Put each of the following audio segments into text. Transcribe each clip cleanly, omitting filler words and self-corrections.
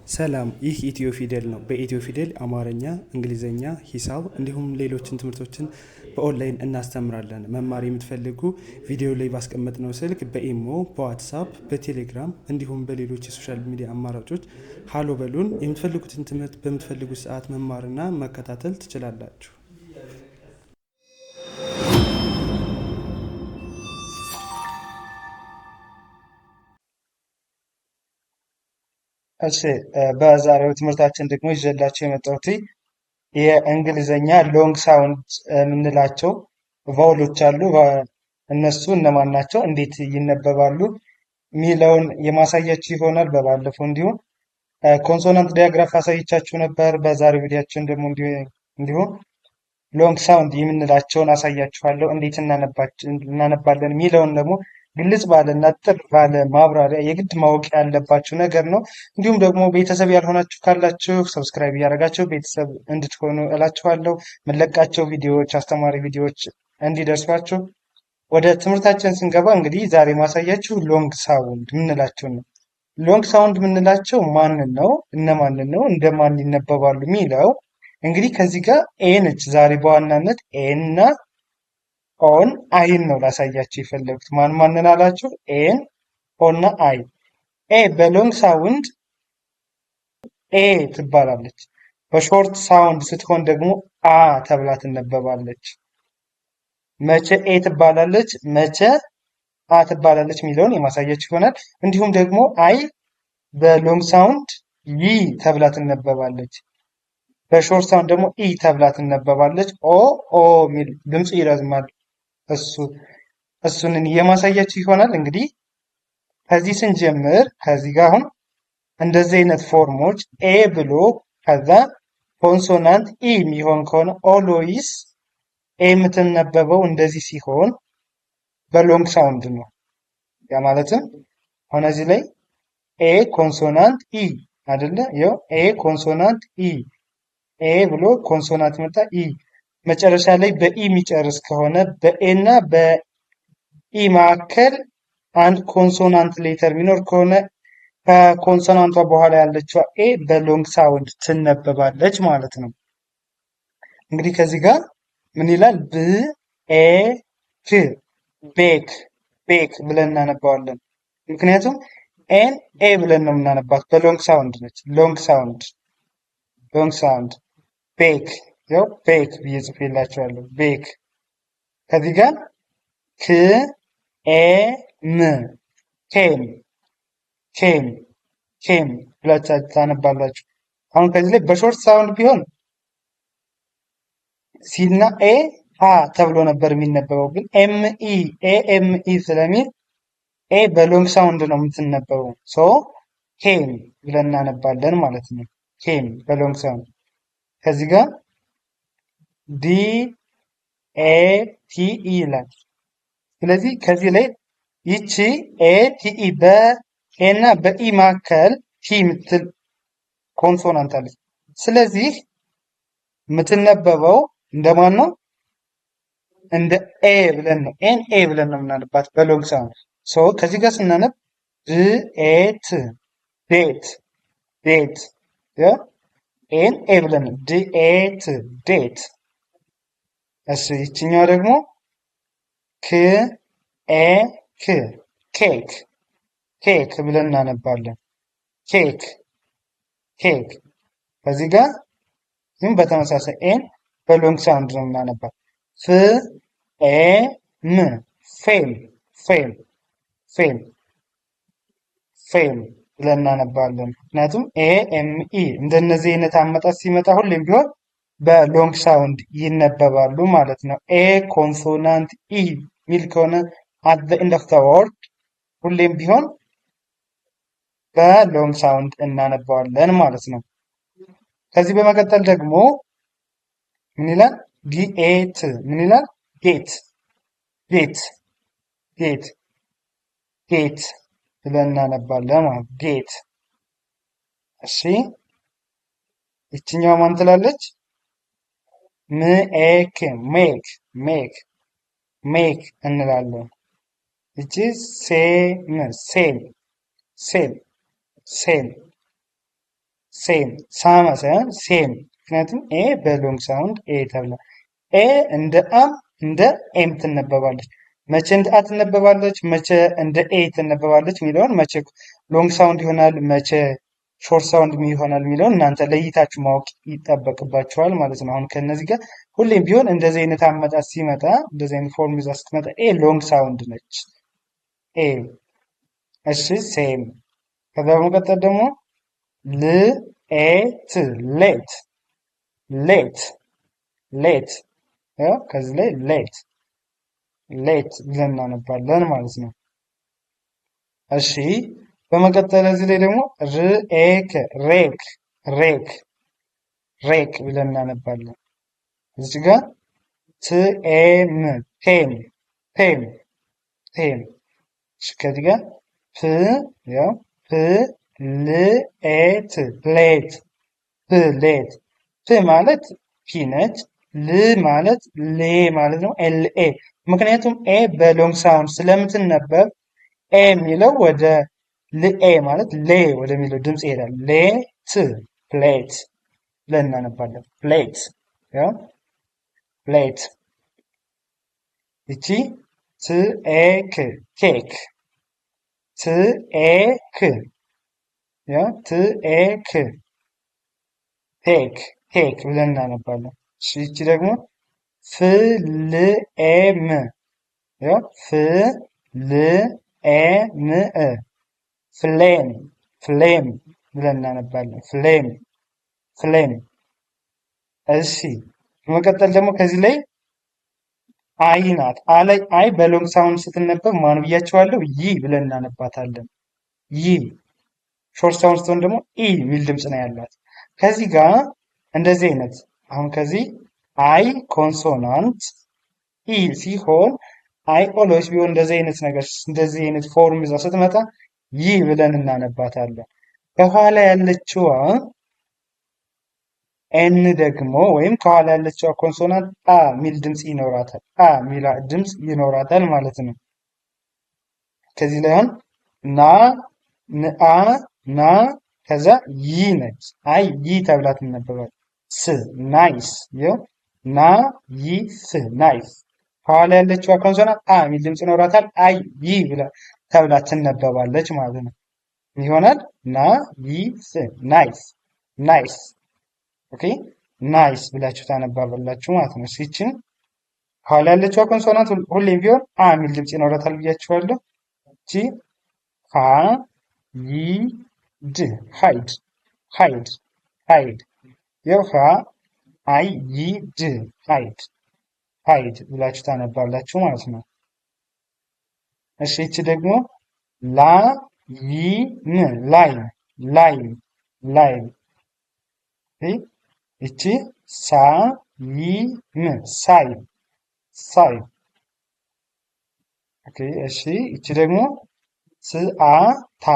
ሰላም፣ ይህ ኢትዮ ፊደል ነው። በኢትዮ ፊደል አማርኛ፣ እንግሊዝኛ፣ ሂሳብ እንዲሁም ሌሎችን ትምህርቶችን በኦንላይን እናስተምራለን። መማር የምትፈልጉ ቪዲዮ ላይ ባስቀመጥነው ስልክ በኢሞ፣ በዋትሳፕ፣ በቴሌግራም እንዲሁም በሌሎች የሶሻል ሚዲያ አማራጮች ሀሎ በሉን። የምትፈልጉትን ትምህርት በምትፈልጉት ሰዓት መማርና መከታተል ትችላላችሁ። እሺ በዛሬው ትምህርታችን ደግሞ ይዤላችሁ የመጣሁት የእንግሊዘኛ ሎንግ ሳውንድ የምንላቸው ቫውሎች አሉ። እነሱ እነማን ናቸው፣ እንዴት ይነበባሉ ሚለውን የማሳያችሁ ይሆናል። በባለፈው እንዲሁም ኮንሶናንት ዲያግራፍ አሳይቻችሁ ነበር። በዛሬው ቪዲዮአችን ደግሞ እንዲሁም ሎንግ ሳውንድ የምንላቸውን አሳያችኋለሁ። እንዴት እናነባለን ሚለውን ደግሞ ግልጽ ባለና ጥር ባለ ማብራሪያ የግድ ማወቅ ያለባችሁ ነገር ነው። እንዲሁም ደግሞ ቤተሰብ ያልሆናችሁ ካላችሁ ሰብስክራይብ እያደረጋችሁ ቤተሰብ እንድትሆኑ እላችኋለሁ። የምንለቃቸው ቪዲዮዎች፣ አስተማሪ ቪዲዮዎች እንዲደርሷችሁ። ወደ ትምህርታችን ስንገባ እንግዲህ ዛሬ ማሳያችሁ ሎንግ ሳውንድ የምንላቸው ነው። ሎንግ ሳውንድ የምንላቸው ማንን ነው፣ እነማንን ነው፣ እንደማን ይነበባሉ የሚለው እንግዲህ ከዚህ ጋር ኤ ነች። ዛሬ በዋናነት ኤ እና ኦን አይን ነው ላሳያችሁ የፈለጉት። ማንን አላችሁ? ኤን፣ ኦ እና አይ። ኤ በሎንግ ሳውንድ ኤ ትባላለች። በሾርት ሳውንድ ስትሆን ደግሞ አ ተብላ ትነበባለች። መቼ ኤ ትባላለች፣ መቼ አ ትባላለች የሚለውን የማሳያችሁ ይሆናል። እንዲሁም ደግሞ አይ በሎንግ ሳውንድ ይ ተብላ ትነበባለች። በሾርት ሳውንድ ደግሞ ኢ ተብላ ትነበባለች። ኦ ኦ የሚል ድምፅ ይረዝማል። እሱንን የማሳያችሁ ይሆናል። እንግዲህ ከዚህ ስንጀምር ከዚህ ጋር አሁን እንደዚህ አይነት ፎርሞች ኤ ብሎ ከዛ ኮንሶናንት ኢ የሚሆን ከሆነ ኦልዌይስ ኤ የምትነበበው እንደዚህ ሲሆን በሎንግ ሳውንድ ነው። ያ ማለትም አሁን እዚህ ላይ ኤ ኮንሶናንት ኢ አይደለ? ይኸው ኤ ኮንሶናንት ኢ፣ ኤ ብሎ ኮንሶናንት መጣ ኢ። መጨረሻ ላይ በኢ የሚጨርስ ከሆነ በኤ እና በኢ መካከል አንድ ኮንሶናንት ሌተር የሚኖር ከሆነ ከኮንሶናንቷ በኋላ ያለችው ኤ በሎንግ ሳውንድ ትነበባለች ማለት ነው። እንግዲህ ከዚህ ጋር ምን ይላል? ብ ኤ ክ ቤክ፣ ቤክ ብለን እናነባዋለን። ምክንያቱም ኤን ኤ ብለን ነው የምናነባት፣ በሎንግ ሳውንድ ነች። ሎንግ ሳውንድ ቤክ፣ ያው ቤክ ብዬ ጽፌላችኋለሁ። ቤክ። ከዚህ ጋር ክ ኤ ም ኬም፣ ኬም ብላችሁ ታነባላችሁ። አሁን ከዚህ ላይ በሾርት ሳውንድ ቢሆን ሲ እና ኤ አ ተብሎ ነበር የሚነበበው፣ ግን ኤም ኢ ኤ ኤም ኢ ስለሚል ኤ በሎንግ ሳውንድ ነው የምትነበበው። ሶ ኬም ብለን እናነባለን ማለት ነው። ኬም በሎንግ ሳውንድ። ከዚህ ጋር ዲ ኤ ቲ ኢ ይላል። ስለዚህ ከዚህ ላይ ይቺ ኤ ቲ ኢ በኤ እና በኢ መካከል ቲ የምትል ኮንሶናንት አለች። ስለዚህ የምትነበበው እንደማን ነው? እንደ ኤ ብለን ነው። ኤን ኤ ብለን ነው የምናነባት በሎንግ ሳውንድ። ሶ ከዚህ ጋር ስናነብ ድኤት፣ ዴት፣ ዴት፣ ኤን ኤ ብለን ነው ድኤት፣ ዴት። እሺ ይችኛዋ ደግሞ ክ ኤ ክ ኬክ፣ ኬክ ብለን እናነባለን። ኬክ፣ ኬክ። ከዚህ ጋር ግን በተመሳሳይ ኤን በሎንግ ሳውንድ ነው የምናነባት። ፍ ኤ ም ፌም፣ ፌም፣ ፌም፣ ፌም ብለን እናነባለን። ምክንያቱም ኤ ኤም ኢ እንደነዚህ አይነት አመጣጥ ሲመጣ ሁሌም ቢሆን በሎንግ ሳውንድ ይነበባሉ ማለት ነው። ኤ ኮንሶናንት ኢ ሚል ከሆነ at the end of the word ሁሌም ቢሆን በሎንግ ሳውንድ እናነባዋለን ማለት ነው። ከዚህ በመቀጠል ደግሞ ምን ይላል? ጌት፣ ምን ይላል? ጌት፣ ጌት፣ ጌት፣ ጌት ብለን እናነባለን ማለት ጌት። እሺ ይችኛዋ ማን ትላለች? ሜክ፣ ሜክ፣ ሜክ፣ ሜክ እንላለን። እቺ ሴም፣ ሴም፣ ሴም፣ ሴም ሴም ሳማ ሳይሆን ሴም። ምክንያቱም ኤ በሎንግ ሳውንድ ኤ ተብላ ኤ እንደ አም እንደ ኤም ትነበባለች። መቼ እንደ አ ትነበባለች፣ መቼ እንደ ኤ ትነበባለች የሚለውን መቼ ሎንግ ሳውንድ ይሆናል፣ መቼ ሾርት ሳውንድ ይሆናል የሚለውን እናንተ ለይታችሁ ማወቅ ይጠበቅባችኋል ማለት ነው። አሁን ከነዚህ ጋር ሁሌም ቢሆን እንደዚህ አይነት አመጣጥ ሲመጣ እንደዚህ አይነት ፎርም ይዛ ስትመጣ ኤ ሎንግ ሳውንድ ነች። ኤ እሺ፣ ሴም። ከዛ በመቀጠል ደግሞ ልኤት ሌት ሌት ሌት ከዚህ ላይ ሌት ሌት ብለን እናነባለን ማለት ነው። እሺ በመቀጠል እዚህ ላይ ደግሞ ርኤክ ሬክ ሬክ ሬክ ብለን እናነባለን። እዚህ ጋር ትኤም ቴም ቴም ቴም። ከዚህ ጋር ፕ ያው ፕ ልኤት ፕሌት ፕሌት ፕ ማለት ፒ ነች። ል ማለት ሌ ማለት ነው። ኤልኤ ምክንያቱም ኤ በሎንግ ሳውንድ ስለምትነበብ ኤ የሚለው ወደ ልኤ ማለት ሌ ወደሚለው ድምፅ ይሄዳል። ሌት ፕሌት ብለን እናነባለን። ፕሌት ያው ፕሌት። እቺ ትኤክ ኬክ ትኤክ ያው ትኤክ ቴክ ቴክ ብለን እናነባለን። እቺ ደግሞ ፍልኤም ያው ፍልኤም ፍሌም ፍሌም ብለን እናነባለን። ፍሌም ፍሌም። እሺ በመቀጠል ደግሞ ከዚህ ላይ አይ ናት። አይ በሎንግ ሳውንድ ስትነበብ ማን ብያቸዋለሁ? ይ ብለን እናነባታለን። ይ ሾርት ሳውንድ ስትሆን ደግሞ ኢ የሚል ድምፅ ነው ያላት። ከዚህ ጋር እንደዚህ አይነት አሁን ከዚህ አይ ኮንሶናንት ኢ ሲሆን አይ ኦልዌይስ ቢሆን እንደዚህ አይነት ነገር እንደዚህ አይነት ፎርም ይዛ ስትመጣ ይ ብለን እናነባታለን። ከኋላ ያለችዋ ኤን ደግሞ ወይም ከኋላ ያለችዋ ኮንሶናንት አ ሚል ድምፅ ይኖራታል። አ ሚል ድምፅ ይኖራታል ማለት ነው። ከዚህ ላይ አሁን ና ንአ ና ከዛ ይ ነች። አይ ይ ተብላ ትነበባል። ስ ናይስ ይኸው ና ይ ስ ናይስ። ከኋላ ያለችዋ ኮንሶናንት አ ሚል ድምፅ ይኖራታል። አይ ይ ብላ ተብላ ትነበባለች ማለት ነው። ይሆናል ና ይ ስ ናይስ ናይስ። ኦኬ ናይስ ብላችሁ ታነባበላችሁ ማለት ነው። ሲችን ከኋላ ያለችዋ ኮንሶናንት ሁሌም ቢሆን አ ሚል ድምፅ ይኖራታል ብያችኋለሁ። እቺ ሀ ይ ድ ሃይድ ሃይድ ሃይድ ይኸው ሀ አይ ይ ድ ሃይድ ሃይድ ብላችሁ ታነባላችሁ ማለት ነው። እሺ እቺ ደግሞ ላ ይ ን ላይን ላይን ላይን። እቺ ሳ ይ ን ሳይን ሳይን። ኦኬ እሺ እቺ ደግሞ ስአ ታ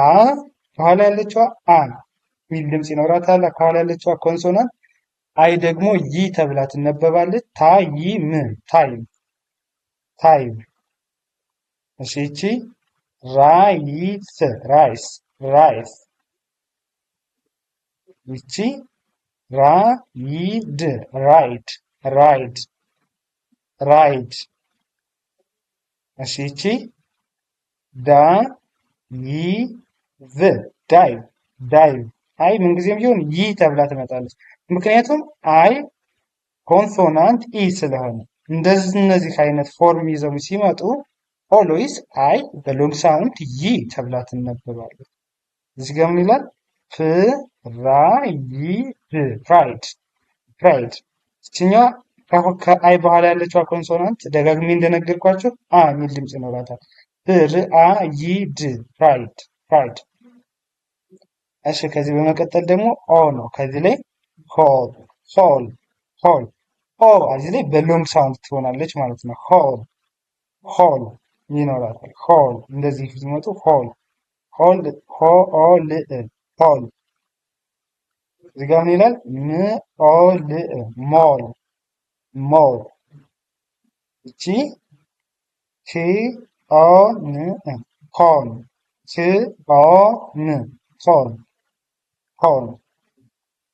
ከኋላ ያለችዋ አ ሚል ድምፅ ይኖራታል። ከኋላ ያለችዋ ኮንሶናንት አይ ደግሞ ይ ተብላ ትነበባለች። ታ ይ ም ታይም ታይም። እሺ እቺ ራይስ ራይስ ራይስ። እቺ ራይድ ራይድ ራይድ ራይድ። እሺ እቺ ዳ ይ ቭ ዳይቭ ዳይቭ። አይ ምንጊዜም ቢሆን ይ ተብላ ትመጣለች። ምክንያቱም አይ ኮንሶናንት ኢ ስለሆነ እንደዚህ እነዚህ አይነት ፎርም ይዘው ሲመጡ ኦልዌይስ አይ በሎንግ ሳውንድ ይ ተብላ ትነበባለች። እዚህ ጋር ምን ይላል? ፕራይድ ፕራይድ ፕራይድ። እችኛዋ ከአይ በኋላ ያለችዋ ኮንሶናንት ደጋግሜ እንደነገርኳቸው አ የሚል ድምፅ ይኖራታል። ፕራይድ ፕራይድ ፕራይድ። እሺ ከዚህ በመቀጠል ደግሞ ኦ ነው። ከዚህ ላይ ሆል ሆል ሆል ኦ እዚህ ላይ በሎንግ ሳውንድ ትሆናለች ማለት ነው። ሆል ሆል ይኖራታል። ሆል እንደዚህ ሲመጡ ሆል ሆል ሆል ሆል። እዚህ ጋር ምን ይላል? ሞል ሞል ሞል። እቺ ኦን ኮን ኮን ኮን።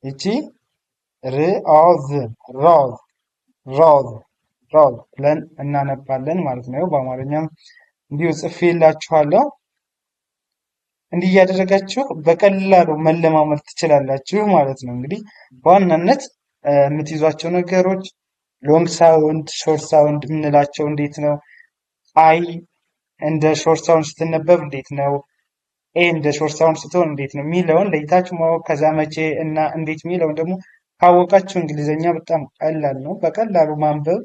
ይቺ ርኦዝ ሮዝ ሮዝ ሮዝ ብለን እናነባለን ማለት ነው። በአማርኛም እንዲሁ ጽፌላችኋለሁ። እንዲህ እያደረጋችሁ በቀላሉ መለማመድ ትችላላችሁ ማለት ነው። እንግዲህ በዋናነት የምትይዟቸው ነገሮች ሎንግ ሳውንድ፣ ሾርት ሳውንድ የምንላቸው እንዴት ነው? አይ እንደ ሾርት ሳውንድ ስትነበብ እንዴት ነው? ኤ እንደ ሾርት ሳውንድ ስትሆን እንዴት ነው የሚለውን ለይታችሁ ማወቅ፣ ከዛ መቼ እና እንዴት የሚለውን ደግሞ ካወቃችሁ እንግሊዘኛ በጣም ቀላል ነው። በቀላሉ ማንበብ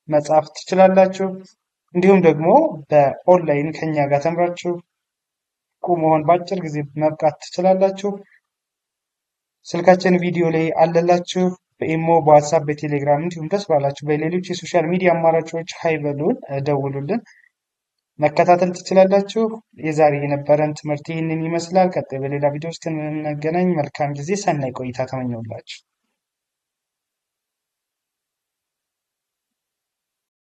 መጻፍ ትችላላችሁ። እንዲሁም ደግሞ በኦንላይን ከኛ ጋር ተምራችሁ ብቁ መሆን በአጭር ጊዜ መብቃት ትችላላችሁ። ስልካችን ቪዲዮ ላይ አለላችሁ። በኢሞ፣ በዋትሳፕ፣ በቴሌግራም እንዲሁም ደስ ባላችሁ በሌሎች የሶሻል ሚዲያ አማራጮች ሀይ በሉን፣ ደውሉልን፣ መከታተል ትችላላችሁ። የዛሬ የነበረን ትምህርት ይህንን ይመስላል። ቀጣይ በሌላ ቪዲዮ እስክንገናኝ መልካም ጊዜ፣ ሰናይ ቆይታ ተመኘውላችሁ።